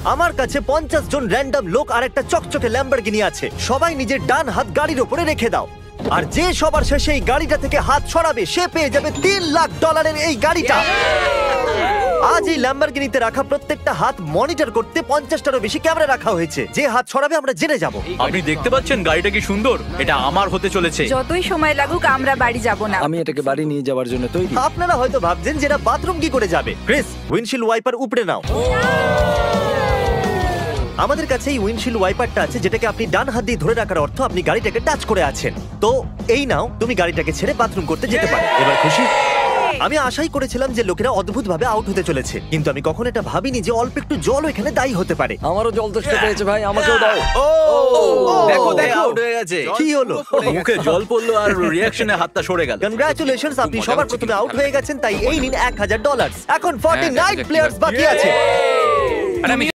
আমার কাছে 50 জন র্যান্ডম লোক আর একটা চকচকে ল্যাম্বরগিনি আছে। সবাই নিজের ডান হাত গাড়ির উপরে রেখে দাও। আর যে সবার শেষে এই গাড়িটা থেকে হাত সরাবে সে পেয়ে যাবে $3 লাখ এই গাড়িটা। আজ এই ল্যাম্বরগিনিতে রাখা প্রত্যেকটা হাত মনিটর করতে 50টারও বেশি ক্যামেরা রাখা হয়েছে। যে হাত সরাবে আমরা জেনে যাব। আপনি দেখতে পাচ্ছেন গাড়িটা কি সুন্দর? এটা আমার হতে চলেছে। যতই সময় লাগুক আমরা বাড়ি যাব না। আমি এটাকে বাড়ি নিয়ে যাওয়ার জন্য তৈরি। আপনারা হয়তো ভাবছেন যে এরা বাথরুম কি করে যাবে। ক্রিস, উইন্ডশিল্ড ওয়াইপার উপরে নাও। আমাদের কাছে এই উইন্ডশিল্ড ওয়াইপারটা আছে যেটাকে আপনি ডান হাত দিয়ে ধরে রাখার অর্থ আপনি গাড়িটাকে টাচ করে আছেন। তো এই নাও, তুমি গাড়িটাকে ছেড়ে বাথরুম করতে যেতে পারো। এবার খুশি? আমি আশাই করেছিলাম যে লোকেরা অদ্ভুতভাবে আউট হতে চলেছে, কিন্তু আমি কখনো এটা ভাবিনি যে অল্প একটু জল এখানে দায়ী হতে পারে। আমারও জল তেষ্টা পেয়েছে ভাই, আমাকেও দাও। দেখো দেখো আউট হয়ে গেছে। কি হলো? মুখে জল পড়লো আর রিঅ্যাকশনে হাতটা সরে গেল। কনগ্রাচুলেশনস, আপনি সবার প্রথমে আউট হয়ে গেছেন, তাই এই নিন $1000। এখন 49 প্লেয়ার্স বাকি আছে। আর আমি